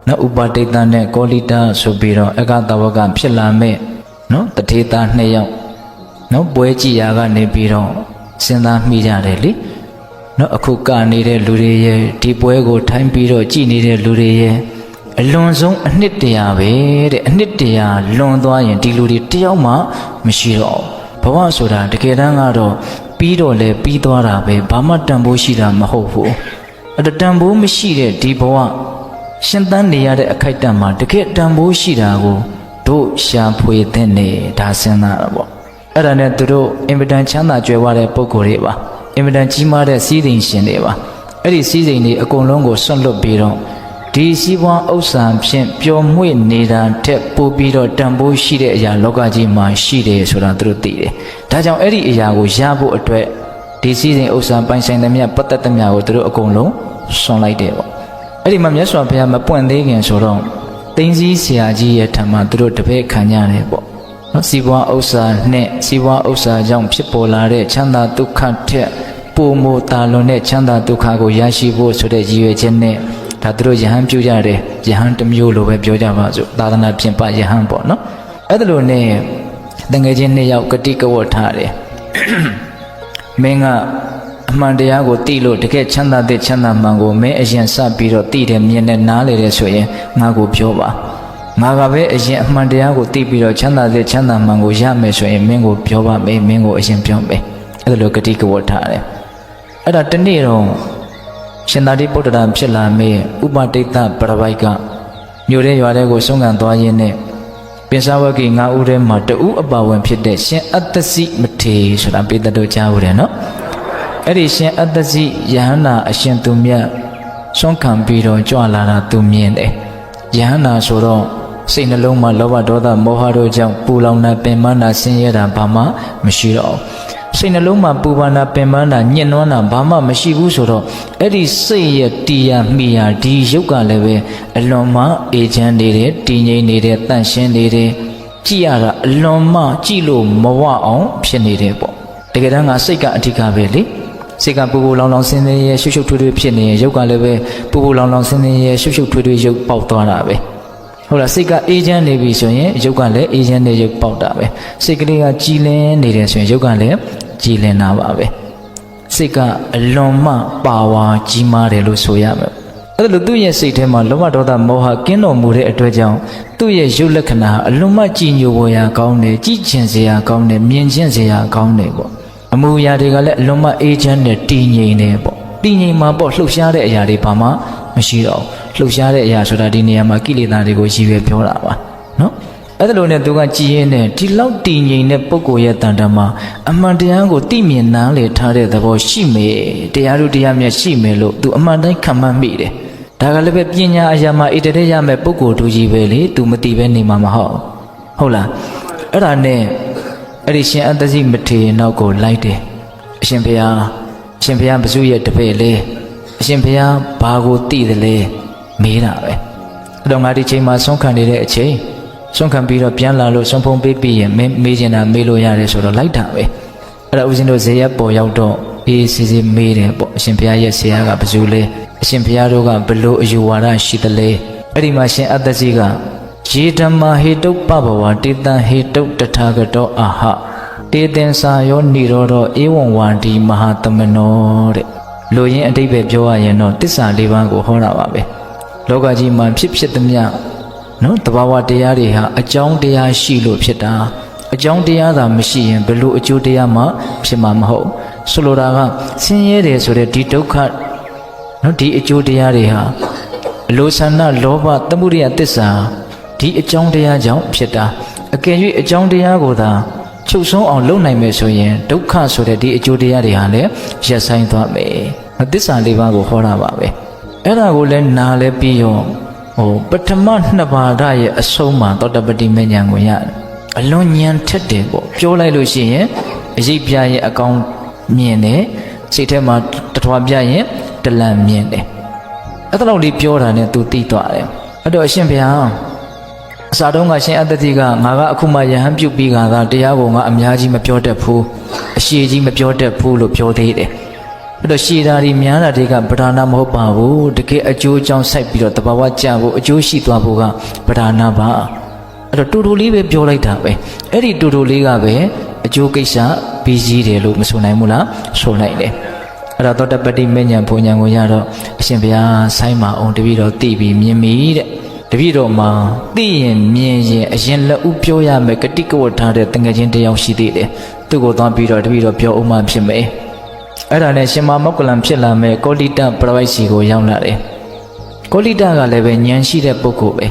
နော်ဥပဒိတနဲ့ကောလိတာဆိုပြီးတော့အကတဝကဖြစ်လာမဲ့နော်တထေသား2ယောက်နော်ပွဲကြည်ရာကနေပြီးတော့စဉ်းစားမိကြတယ်လေနော်အခုကနေတဲ့လူတွေရဲ့ဒီပွဲကိုထိုင်းပြီးတော့ကြည်နေတဲ့လူတွေရဲ့အလွန်ဆုံးအနှစ်တရာပဲတဲ့အနှစ်တရာလွန်သွားရင်ဒီလူတွေတယောက်မှမရှိတော့ဘဝဆိုတာတကယ်တမ်းကတော့ပြီးတော့လေပြီးသွားတာပဲဘာမှတန်ဖိုးရှိတာမဟုတ်ဘူးအဲ့တန်ဖိုးမရှိတဲ့ဒီဘဝရှင်သန်နေရတဲ့အခိုက်အတန့်မှာတကယ်တန်ဖိုးရှိတာကိုတို့ရှာဖွေတဲ့နေဒါစဉ်းစားတာပေါ့အဲ့ဒါနဲ့သူတို့အင်မတန်ချမ်းသာကြွယ်ဝတဲ့ပုဂ္ဂိုလ်တွေပါအင်မတန်ကြီးမားတဲ့စီးစိမ်ရှင်တွေပါအဲ့ဒီစီးစိမ်တွေအကုန်လုံးကိုဆွတ်လွတ်ပြီးတော့ဒီစီးပွားဥစ္စာဖြင့်ပျော်မွေ့နေတာတက်ပို့ပြီးတော့တန်ဖိုးရှိတဲ့အရာလောကကြီးမှာရှိတယ်ဆိုတာသူတို့သိတယ်ဒါကြောင့်အဲ့ဒီအရာကိုရဖို့အတွက်ဒီစီးစိမ်ဥစ္စာပိုင်ဆိုင်သမျှပတ်သက်သမျှကိုသူတို့အကုန်လုံးဆွန့်လိုက်တယ်ပေါ့အဲ့ဒီမှာမြတ်စွာဘုရားမပွင့်သေးခင်ဆိုတော့သိင်းစည်းဆရာကြီးရဲ့ထံမှာသူတို့တပည့်ခံကြတယ်ပေါ့နော်စီးပွားဥစ္စာနဲ့စီးပွားဥစ္စာကြောင့်ဖြစ်ပေါ်လာတဲ့ချမ်းသာဒုက္ခထက်ပိုမိုတာလွန်တဲ့ချမ်းသာဒုက္ခကိုရရှိဖို့ဆိုတဲ့ရည်ရွယ်ချက်နဲ့ဒါသူတို့ယဟန်ပြုကြတယ်ယဟန်တစ်မျိုးလိုပဲပြောကြပါစို့သာသနာပြင်ပယဟန်ပေါ့နော်အဲ့ဒါလိုနဲ့တငယ်ချင်း2ယောက်ကတိကဝတ်ထားတယ်မင်းကအမှန်တရားကိုသိလို့တကယ်ချမ်းသာတဲ့ချမ်းသာမှန်ကိုမင်းအရင်စပြီးတော့သိတယ်မြင်တယ်နားလေတယ်ဆိုရင်ငါကိုပြောပါငါကပဲအရင်အမှန်တရားကိုသိပြီးတော့ချမ်းသာတဲ့ချမ်းသာမှန်ကိုရမယ်ဆိုရင်မင်းကိုပြောပါမယ်မင်းကိုအရင်ပြောမယ်အဲ့ဒါလိုဂတိကဝတ်ထားတယ်အဲ့ဒါတနေ့တော့ရှင်သာရိပုတ္တရာဖြစ်လာမဲ့ဥပဒိတပရပိုက်ကမြို့ရဲရွာတဲ့ကိုဆုံးခံသွားရင်းနဲ့ပင်စဝဂီ9ဦးထဲမှာတဦးအပါဝင်ဖြစ်တဲ့ရှင်အတ္တစီမထေရဆိုတာပေတတို့ကြားဦးတယ်နော်အဲ့ဒီရှင်အတ္တစီယဟန္တာအရှင်သူမြတ်ဆုံးခံပြီးတော့ကြွလာတာသူမြင်တယ်ယဟန္တာဆိုတော့စိတ်နှလုံးမှာလောဘဒေါသမောဟတို့ကြောင့်ပူလောင်တာပင်ပန်းတာဆင်းရဲတာဘာမှမရှိတော့စိတ်နှလုံးမှာပူပန်တာပင်ပန်းတာညှဉ်းနှွမ်းတာဘာမှမရှိဘူးဆိုတော့အဲ့ဒီစိတ်ရဲ့တရားမိယာဒီရုပ်ကလည်းပဲအလွန်မှအေးချမ်းနေတယ်တည်ငြိမ်နေတယ်တန့်ရှင်းနေတယ်ကြည့်ရတာအလွန်မှကြည့်လို့မဝအောင်ဖြစ်နေတယ်ပေါ့တကယ်တမ်းကစိတ်ကအဓိကပဲလေစိတ်ကပူပူလောင်လောင်ဆင်းဆင်းရဲရှုပ်ရှုပ်ထွေးထွေးဖြစ်နေရင်ရုပ်ကလည်းပဲပူပူလောင်လောင်ဆင်းဆင်းရဲရှုပ်ရှုပ်ထွေးထွေးရုပ်ပေါက်သွားတာပဲဟုတ်လားစိတ်ကအေးချမ်းနေပြီဆိုရင်ရုပ်ကလည်းအေးချမ်းနေရုပ်ပေါက်တာပဲစိတ်ကလေးကကြည်လင်းနေတယ်ဆိုရင်ရုပ်ကလည်းကြည်လင်တာပါပဲစိတ်ကအလွန်မှပါဝါကြီးမားတယ်လို့ဆိုရမယ်အဲ့ဒါလို့သူ့ရဲ့စိတ်ထဲမှာလောဘဒေါသမောဟကင်းတော်မူတဲ့အတွက်ကြောင့်သူ့ရဲ့ရုပ်လက္ခဏာအလွန်မှကြည်ညိုပေါ်ရာကောင်းတယ်ကြည်ကျင်စရာကောင်းတယ်မြင်ကျင်စရာကောင်းတယ်ပေါ့အမူအရာတွေကလည်းအလွန်မှအေးချမ်းတယ်တည်ငြိမ်တယ်ပေါ့တည်ငြိမ်မှာပေါ့လှုပ်ရှားတဲ့အရာတွေဘာမှမရှိတော့လှုပ်ရှားတဲ့အရာဆိုတာဒီနေရာမှာကိလေသာတွေကိုရည်ရွယ်ပြောတာပါနော်အဲ့ဒါလိုနဲ့သူကကြည်ရင်နဲ့ဒီလောက်တည်ငြိမ်တဲ့ပုဂ္ဂိုလ်ရဲ့တန်တမှာအမှန်တရားကိုသိမြင်နားလည်ထားတဲ့သဘောရှိမယ်တရားတို့တရားမြတ်ရှိမယ်လို့သူအမှန်တိုင်းခံမှန်းမိတယ်ဒါကလည်းပဲပညာအရာမှာဣတရေရမယ်ပုဂ္ဂိုလ်တူကြီးပဲလေသူမသိပဲနေမှာမဟုတ်လားအဲ့ဒါနဲ့အဲ့ဒီရှင်အတ္တစီမထေရနောက်ကိုလိုက်တယ်အရှင်ဘုရားဘုစုရဲ့တပည့်လေအရှင်ဘုရားဘာကိုသိတယ်လဲမေးတာပဲအဲ့တော့ငါဒီချိန်မှာဆုံးခံနေတဲ့အချိန်ဆုံးခံပြီးတော့ပြန်လာလို့ဆုံးဖုံးပေးပြီးရင်မေးချင်တာမေးလို့ရတယ်ဆိုတော့လိုက်တာပဲအဲ့ဒါဦးဇင်းတို့ဇေယျပေါ်ရောက်တော့အေးစီမေးတယ်ပေါ့အရှင်ဘုရားရဲ့ဆရာကဘယ်သူလဲအရှင်ဘုရားတို့ကဘလို့အယူဝါဒရှိသလဲအဲ့ဒီမှာရှင်အတ္တစီကယေဓမ္မာဟေတုပဘဝတေတံဟေတုတထာဂတောအာဟတေတင်္စာယောနိရောဓဧဝံဝါဒီမဟာတမနောတဲ့လိုရင်းအတိပ္ပယ်ပြောရရင်တော့တစ္ဆာ၄ပါးကိုဟောတာပါပဲလောကကြီးမှာဖြစ်သမျှနော်တဘာဝတရားတွေဟာအကြောင်းတရားရှိလို့ဖြစ်တာအကြောင်းတရားသာမရှိရင်ဘယ်လိုအကျိုးတရားမှဖြစ်မှာမဟုတ်ဆိုလိုတာကဆင်းရဲတယ်ဆိုတဲ့ဒီဒုက္ခနော်ဒီအကျိုးတရားတွေဟာအလိုဆန္ဒလောဘသမှုရိယသစ္စာဒီအကြောင်းတရားကြောင့်ဖြစ်တာအကယ်၍အကြောင်းတရားကိုသာချုပ်ဆုံးအောင်လုပ်နိုင်မယ်ဆိုရင်ဒုက္ခဆိုတဲ့ဒီအကျိုးတရားတွေဟာလည်းရပ်ဆိုင်သွားမယ်သစ္စာ၄ပါးကိုဟောတာပါပဲအဲ့ဒါကိုလည်းနားလဲပြီးရောပထမ2ပါးဓာတ်ရဲ့အဆုံးမှာသောတပတိမဉ္ဇဉ်ကိုရတယ်အလွန်ဉာဏ်ထက်တယ်ပေါ့ပြောလိုက်လို့ရှိရင်အရေးပြရဲ့အကောင်မြင်တယ်စိတ်ထဲမှာတထွားပြရင်တလန့်မြင်တယ်အဲ့ဒါလောက်လေးပြောတာနဲ့သူသိသွားတယ်အဲ့တော့အရှင်ဘုရားအစာတုံးကရှင်အတ္တတိကငါကအခုမှယဟန်ပြုတ်ပြီးကတရားကိုငါအများကြီးမပြောတတ်ဘူးအရှိကြီးမပြောတတ်ဘူးလို့ပြောသေးတယ် အဲ့တော့ရှည်တာဒီများတာတွေကပဓာနာမဟုတ်ပါဘူးတကယ်အကျိုးအကြောင်းစိုက်ပြီးတော့တဘာဝကြဖို့အကျိုးရှိသွားဖို့ကပဓာနာပါအဲ့တော့တူတူလေးပဲပြောလိုက်တာပဲအဲ့ဒီတူတူလေးကပဲအကျိုးကိစ္စပြီးကြီးတယ်လို့မဆိုနိုင်ဘူးလားဆိုနိုင်တယ်အဲ့တော့သောတပတ္တိမဉ္ဇဉ်ဘုံဉဏ်ကိုရတော့အရှင်ဘုရားဆိုင်းမအောင်တပည့်တော်သိပြီးမြင်ပြီတဲ့တပည့်တော်မှာသိရင်မြင်ရင်အရင်လက်ဥပြောရမယ်ဂတိကဝတ်ထားတဲ့တငယ်ချင်းတယောက်ရှိသေးတယ်သူ့ကိုသွားပြီးတော့တပည့်တော်ပြောအောင်မှဖြစ်မယ်အဲ့ဒါနဲ့ရှင်မမောက္ကလံဖြစ်လာမဲ့ကောလိတပရဝိုက်စီကိုရောက်လာတယ်ကောလိတကလည်းပဲဉာဏ်ရှိတဲ့ပုဂ္ဂိုလ်ပဲ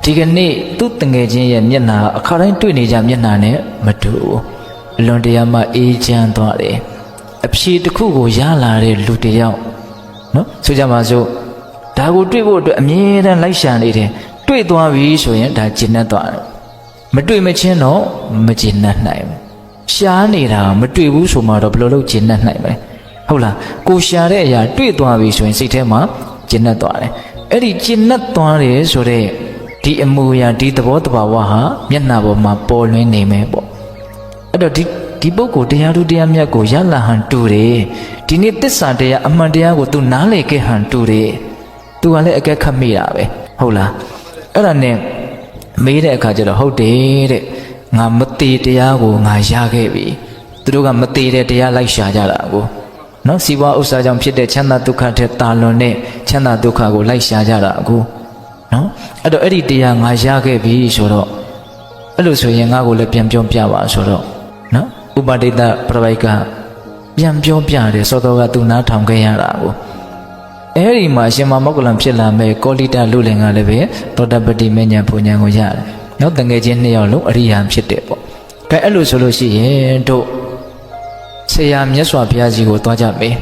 ဒီကနေ့သူ့တငယ်ချင်းရဲ့မျက်နှာအခါတိုင်းတွေ့နေကြမျက်နှာနဲ့မတူဘူးအလွန်တရာမှအေးချမ်းသွားတယ်အဖြေတစ်ခုကိုရလာတဲ့လူတစ်ယောက်နော်ဆိုကြပါစို့ဒါကိုတွေ့ဖို့အတွက်အမြဲတမ်းလိုက်ရှာနေတယ်တွေ့သွားပြီဆိုရင်ဒါကျဉ်တ်သွားတယ်မတွေ့မချင်းတော့မကျဉ်တ်နိုင်ဘူးရှားနေတာမတွေ့ဘူးဆိုမှတော့ဘယ်လိုလုပ်ကျဉ်တ်နိုင်မလဲဟုတ်လားကိုရှာတဲ့အရာတွေ့သွားပြီဆိုရင်စိတ်ထဲမှာကျဉ်တ်သွားတယ်အဲ့ဒီကျဉ်တ်သွားတယ်ဆိုတဲ့ဒီအမူအရာဒီသဘောတဘာဝဟာမျက်နှာပေါ်မှာပေါ်လွင်နေမယ်ပေါ့အဲ့တော့ဒီပုဂ္ဂိုလ်တရားသူတရားမြတ်ကိုရလာဟန်တူတယ်ဒီနေ့သစ္စာတရားအမှန်တရားကို तू နားလည်ခဲ့ဟန်တူတယ် तू ကလည်းအကဲခတ်မိတာပဲဟုတ်လားအဲ့ဒါနဲ့မေးတဲ့အခါကျတော့ဟုတ်တယ်တဲ့ငါမသေးတရားကိုငါရခဲ့ပြီသူတို့ကမသေးတဲ့တရားလိုက်ရှာကြတာကိုနော်စီးပွားဥစ္စာကြောင့်ဖြစ်တဲ့ချမ်းသာဒုက္ခထက်တာလွန်တဲ့ချမ်းသာဒုက္ခကိုလိုက်ရှာကြတာကိုနော်အဲ့တော့အဲ့ဒီတရားငါရခဲ့ပြီဆိုတော့အဲ့လိုဆိုရင်ငါကိုလည်းပြန်ပြောပြပါဆိုတော့နော်ဥပဒိတပရဝိကပြန်ပြောပြတယ်စောတော်ကသူနားထောင်ခဲ့ရတာကိုအဲ့ဒီမှာရှင်မမောက္ကလံဖြစ်လာမဲ့ကောလိတလူလင်ကလည်းပဲသောတပတ္တိမဉ္ဇဉ်ဘုံဉဏ်ကိုရတယ်နော်တငယ်ချင်းနှစ်ယောက်လုံးအရိယာဖြစ်တယ်ပေါ့ကဲအဲ့လိုဆိုလို့ရှိရင်တို့ဆရာမြတ်စွာဘုရားကြီးကိုသွားကြမယ်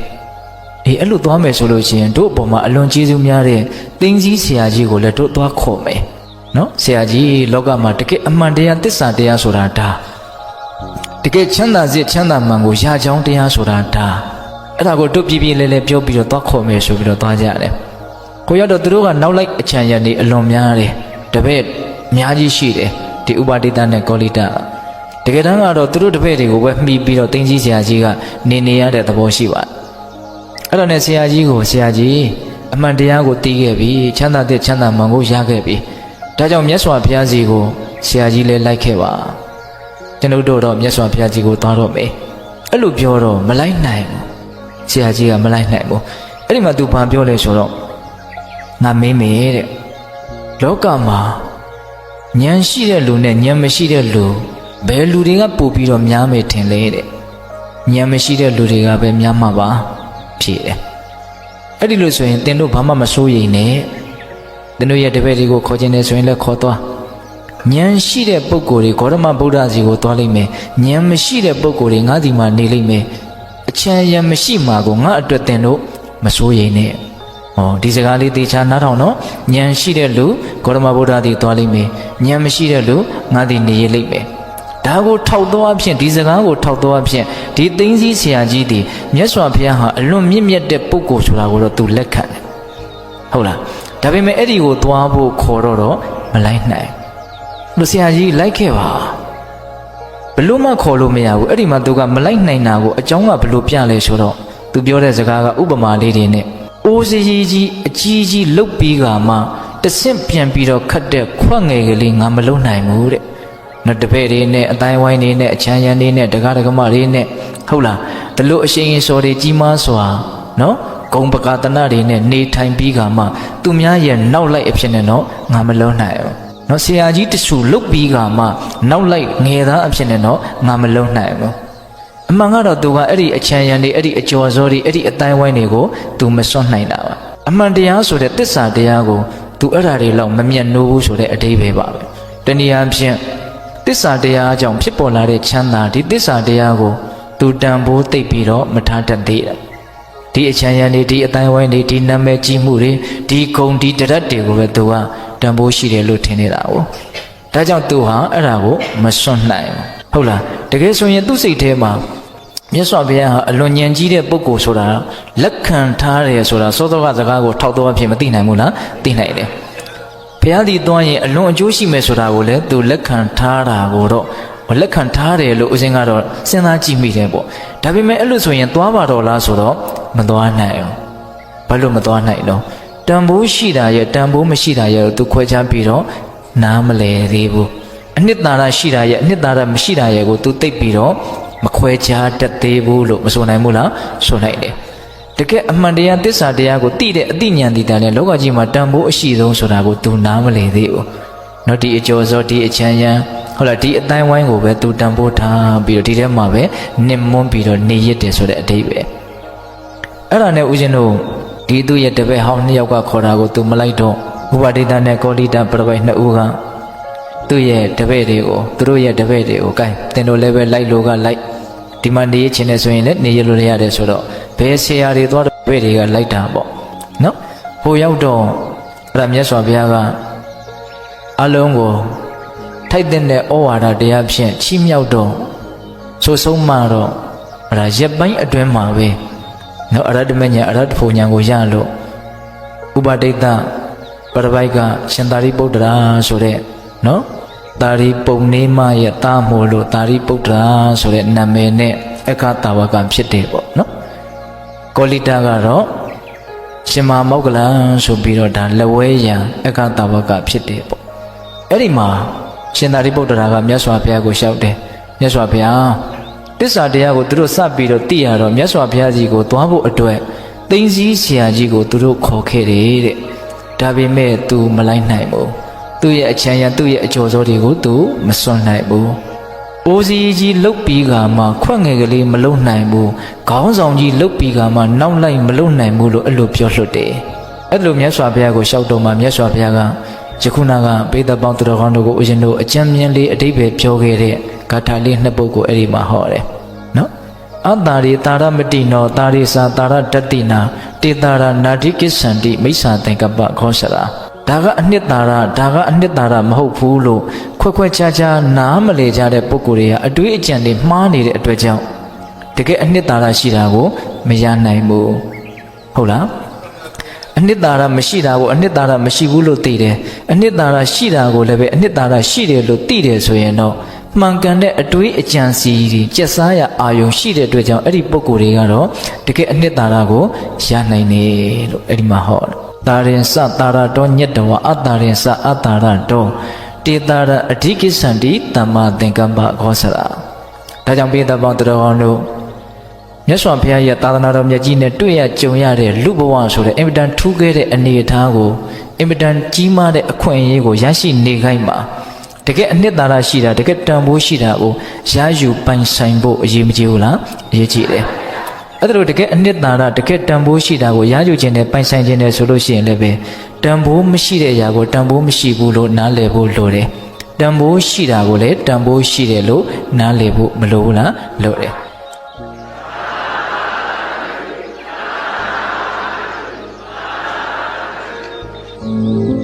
အဲ့လိုသွားမယ်ဆိုလို့ရှိရင်တို့အပေါ်မှာအလွန်ကျေးဇူးများတဲ့သိင်းကြီးဆရာကြီးကိုလည်းတို့သွားခေါ်မယ်နော်ဆရာကြီးလောကမှာတကယ်အမှန်တရားသစ္စာတရားဆိုတာဒါတကယ်ချမ်းသာစေချမ်းသာမှန်ကိုရကြောင်းတရားဆိုတာဒါအဲ့ဒါကိုတို့ပြပြလဲလဲပြောပြီးတော့သွားခေါ်မယ်ဆိုပြီးတော့သွားကြတယ်ကိုရတော့သူတို့ကနောက်လိုက်အချံရံနေအလွန်များတယ်တပည့်အများကြီးရှိတယ်ဒီဥပါဒိတနဲ့ကောလိတတကယ်တမ်းကတော့သူတို့တပည့်တွေကိုပဲမှီပြီးတော့သိင်းကြီးဆရာကြီးကနေရတဲ့သဘောရှိပါတယ်အဲ့တော့နဲ့ဆရာကြီးကိုဆရာကြီးအမှန်တရားကိုသိခဲ့ပြီချမ်းသာတဲ့ချမ်းသာမှန်ကိုရခဲ့ပြီဒါကြောင့်မြတ်စွာဘုရားကြီးကိုဆရာကြီးလည်းလိုက်ခဲ့ပါကျွန်ုပ်တို့တော့မြတ်စွာဘုရားကြီးကိုသွားတော့မယ်အဲ့လိုပြောတော့မလိုက်နိုင်ဘူးဆရာကြီးကမလိုက်နိုင်ဘူးအဲ့ဒီမှာသူဘာပြောလဲဆိုတော့ငါမင်းမေတဲ့လောကမှာဉာဏ်ရှိတဲ့လူနဲ့ဉာဏ်မရှိတဲ့လူဘယ်လူတွေကပို့ပြီးတော့များမယ်ထင်လဲတဲ့ဉာဏ်မရှိတဲ့လူတွေကပဲများမှာပါဖြေတယ်အဲ့ဒီလိုဆိုရင်သင်တို့ဘာမှမစိုးရိမ်နဲ့သင်တို့ရဲ့တပည့်တွေကိုခေါ်ခြင်းနဲ့ဆိုရင်လည်းခေါ်သွားဉာဏ်ရှိတဲ့ပုဂ္ဂိုလ်တွေဂေါတမဗုဒ္ဓစီကိုသွားလိမ့်မယ်ဉာဏ်မရှိတဲ့ပုဂ္ဂိုလ်တွေငါးစီမှာနေလိမ့်မယ်အချမ်းရံမရှိမှာကိုငါအတွက်သင်တို့မစိုးရိမ်နဲ့ဒီစကားလေးသေချာနားထောင်နော်ဉာဏ်ရှိတဲ့လူဂေါတမဗုဒ္ဓစီသွားလိမ့်မယ်ဉာဏ်မရှိတဲ့လူငါးစီနေရလိမ့်မယ်ဒါကိုထောက်သောအဖြစ်ဒီစကားကိုထောက်သောအဖြစ်ဒီသိင်းစည်းဆရာကြီးဒီမြတ်စွာဘုရားဟာအလွန်မြင့်မြတ်တဲ့ပုဂ္ဂိုလ်ဆိုတာကိုတော့သူလက်ခံတယ်ဟုတ်လားဒါပေမဲ့အဲ့ဒီကိုသွားဖို့ခေါ်တော့မလိုက်နိုင်လူဆရာကြီးလိုက်ခဲ့ပါဘလို့မှခေါ်လို့မရဘူးအဲ့ဒီမှာသူကမလိုက်နိုင်တာကိုအကြောင်းကဘလို့ပြလဲဆိုတော့သူပြောတဲ့စကားကဥပမာလေးတွေနဲ့အိုးစကြီးကြီးအကြီးကြီးလှုပ်ပြီးကမှတဆင့်ပြန်ပြီးတော့ခတ်တဲ့ခွက်ငယ်ကလေးငါမလုံနိုင်ဘူးတဲ့နော်တပည့်တွေနဲ့အတိုင်းဝိုင်းတွေနဲ့အချမ်းရံတွေနဲ့ဒကာဒကမတွေနဲ့ဟုတ်လားဒီလိုအရှိန်စော်တွေကြီးမားစွာနော်ဂုံပကာတနာတွေနဲ့နေထိုင်ပြီးကမှသူများရဲ့နောက်လိုက်အဖြစ်နဲ့တော့ငါမလုံနိုင်ဘူးနော်ဆရာကြီးတဆူလုတ်ပြီးကမှနောက်လိုက်ငယ်သားအဖြစ်နဲ့တော့ငါမလုံနိုင်ဘူးအမှန်ကတော့သူကအဲ့ဒီအချမ်းရံတွေအဲ့ဒီအကျော်စောတွေအဲ့ဒီအတိုင်းဝိုင်းတွေကိုသူမစွန့်နိုင်တာပါအမှန်တရားဆိုတဲ့သစ္စာတရားကိုသူအဲ့ဓာတွေလောက်မမျက်နှိုးဘူးဆိုတဲ့အဓိပ္ပာယ်ပါပဲတနည်းအားဖြင့်သစ္စာတရားကြောင့်ဖြစ်ပေါ်လာတဲ့ချမ်းသာဒီသစ္စာတရားကိုသူတန်ဖိုးသိပ်ပြီးတော့မထားတတ်သေးတယ်ဒီအချမ်းရံတွေဒီအတိုင်းဝိုင်းတွေဒီနာမည်ကြီးမှုတွေဒီဂုံဒီတရက်တွေကိုပဲသူကတန်ဖိုးရှိတယ်လို့ထင်နေတာ哦ဒါကြောင့်သူဟာအဲ့ဒါကိုမစွန့်နိုင်ဘူးဟုတ်လားတကယ်ဆိုရင်သူ့စိတ်ထဲမှာမြတ်စွာဘုရားဟာအလွန်ဉာဏ်ကြီးတဲ့ပုဂ္ဂိုလ်ဆိုတာလက်ခံထားတယ်ဆိုတာသောသောကစကားကိုထောက်တော့အဖြစ်မသိနိုင်ဘူးလားသိနိုင်တယ်ဘုရားဒီသွားရင်အလွန်အကျိုးရှိမယ်ဆိုတာကိုလည်းသူလက်ခံထားတာကိုတော့လက်ခံထားတယ်လို့ဦးဇင်းကတော့စဉ်းစားကြည့်မိတယ်ပေါ့ဒါပေမဲ့အဲ့လိုဆိုရင်သွားပါတော့လားဆိုတော့ မသွားနိုင်ဘူးဘာလို့မသွားနိုင်တော့တန်ဖိုးရှိတာရဲ့တန်ဖိုးမရှိတာရဲ့သူခွဲခြားပြီးတော့နားမလဲသေးဘူးအနှစ်သာရရှိတာရဲ့အနှစ်သာရမရှိတာရဲ့ကိုသူသိပြီးတော့မခွဲခြားတတ်သေးဘူးလို့မဆိုနိုင်ဘူးလားဆိုနိုင်တယ်တကယ်အမှန်တရားသစ္စာတရားကိုသိတဲ့အသိဉာဏ်ဒီတာနဲ့လောကကြီးမှာတန်ဖိုးအရှိဆုံးဆိုတာကိုသူနားမလဲသေးဘူးနော်ဒီအကျော်စောဒီအချမ်းရံဟုတ်လားဒီအတိုင်းဝိုင်းကိုပဲသူတန်ဖိုးထားပြီးတော့ဒီထဲမှာပဲနစ်မွန်းပြီးတော့နေရစ်တယ်ဆိုတဲ့အဓိပ္ပာယ်အဲ့ဒါနဲ့ဦးဇင်းတို့ဒီသူရဲ့တပည့်ဟောင်းနှစ်ယောက်ကခေါ်တာကိုသူမလိုက်တော့ဥပဒိတနဲ့ကောလိတပရပိုက်နှစ်ဦးကသူ့ရဲ့တပည့်တွေကိုသူတို့ရဲ့တပည့်တွေကိုကဲတင်တို့လည်းပဲလိုက်လို့ကလိုက်ဒီမှာနေရချင်းနေဆိုရင်လည်းနေရလို့ရတယ်ဆိုတော့ဘယ်ဆရာတွေသွားတပည့်တွေကလိုက်တာပေါ့နော်ဟိုရောက်တော့အဲ့ဒါမြတ်စွာဘုရားကအလုံးကိုထိုက်တဲ့ဩဝါဒတရားဖြင့်ချီးမြှောက်တော့ဆိုဆုံးမှတော့အဲ့ဒါရက်ပိုင်းအတွင်းမှာပဲနော်အရဟတမညာအရဟတဖို့ညာကိုရလို့ဥပဒိတပရပိုက်ကရှင်သာရိပုတ္တရာဆိုတဲ့နော်သာရိပုဏ္ဏေမရဲ့သားမို့လို့သာရိပုတ္တရာဆိုတဲ့နာမည်နဲ့အခါတာဝကဖြစ်တယ်ပေါ့နော်ကောလိတကတော့ရှင်မမောက္ကလံဆိုပြီးတော့ဒါလက်ဝဲရံအခါတာဝကဖြစ်တယ်ပေါ့အဲ့ဒီမှာရှင်သာရိပုတ္တရာကမြတ်စွာဘုရားကိုလျှောက်တယ်မြတ်စွာဘုရားတစ္ဆာတရားကိုသူတို့စပြီးတော့သိရတော့မြတ်စွာဘုရားကြီးကိုသွားဖို့အတွက်သိသိဆရာကြီးကိုသူတို့ခေါ်ခဲ့တယ်တဲ့ဒါပေမဲ့ तू မလိုက်နိုင်ဘူးသူ့ရဲ့အချမ်းရံသူ့ရဲ့အကျော်စောတွေကို तू မစွန့်နိုင်ဘူးအိုးစီကြီးလုတ်ပြီးကမှခွက်ငယ်ကလေးမလုတ်နိုင်ဘူးခေါင်းဆောင်ကြီးလုတ်ပြီးကမှနောက်လိုက်မလုတ်နိုင်ဘူးလို့အဲ့လိုပြောလွတ်တယ်အဲ့လိုမြတ်စွာဘုရားကိုလျှောက်တော့မှမြတ်စွာဘုရားကယခုနကပေတပေါင်းသူတော်ကောင်းတို့ကိုဦးဇင်းတို့အကျဉ်းမြင့်လေးအတိပ္ပယ်ပြောခဲ့တဲ့ဂါထာလေးနှစ်ပုဒ်ကိုအဲ့ဒီမှာဟောတယ်နော်အတ္တာရိတာရမတိနောတာရိစာတာရတတိနာတေတာရနာတိကိစ္ဆန္တိမိစ္ဆာသင်္ကပ္ပခောစရာဒါကအနှစ်သာရဒါကအနှစ်သာရမဟုတ်ဘူးလို့ခွက်ခြားခြားနားမလည်ကြတဲ့ပုဂ္ဂိုလ်တွေကအတွေးအကြံတွေမှားနေတဲ့အတွက်ကြောင့်တကယ်အနှစ်သာရရှိတာကိုမရနိုင်ဘူးဟုတ်လားအနှစ်သာရမရှိတာကိုအနှစ်သာရမရှိဘူးလို့သိတယ်အနှစ်သာရရှိတာကိုလည်းပဲအနှစ်သာရရှိတယ်လို့သိတယ်ဆိုရင်တော့မှန်ကန်တဲ့အတွေးအကြံစီတွေကျက်စားရအာယုံရှိတဲ့အတွက်ကြောင့်အဲ့ဒီပုဂ္ဂိုလ်တွေကတော့တကယ်အနှစ်သာရကိုရနိုင်တယ်လို့အဲ့ဒီမှာဟောတယ်တာရင်စတာရတောညတ္တဝအတ္တာရင်စအတ္တာရတောတေတာရအဓိကိစ္ဆန္တိတမ္မာသင်္ကပ္ပခောစရာဒါကြောင့်ပိဿပေါင်းသူတော်ကောင်းတို့မြတ်စွာဘုရားရဲ့သာသနာတော်မြတ်ကြီးနဲ့တွေ့ရကြုံရတဲ့လူဘဝဆိုတဲ့အင်မတန်ထူးခဲ့တဲ့အနေအထားကိုအင်မတန်ကြီးမားတဲ့အခွင့်အရေးကိုရရှိနေခိုင်းမှာတကယ်အနှစ်သာရရှိတာတကယ်တန်ဖိုးရှိတာကိုရယူပိုင်ဆိုင်ဖို့အရေးမကြီးဘူးလားအရေးကြီးတယ်အဲ့ဒါလိုတကယ်အနှစ်သာရတကယ်တန်ဖိုးရှိတာကိုရယူခြင်းနဲ့ပိုင်ဆိုင်ခြင်းနဲ့ဆိုလို့ရှိရင်လည်းပဲတန်ဖိုးမရှိတဲ့အရာကိုတန်ဖိုးမရှိဘူးလို့နားလည်ဖို့လိုတယ်တန်ဖိုးရှိတာကိုလည်းတန်ဖိုးရှိတယ်လို့နားလည်ဖို့မလိုဘူးလားလိုတယ်Thank you.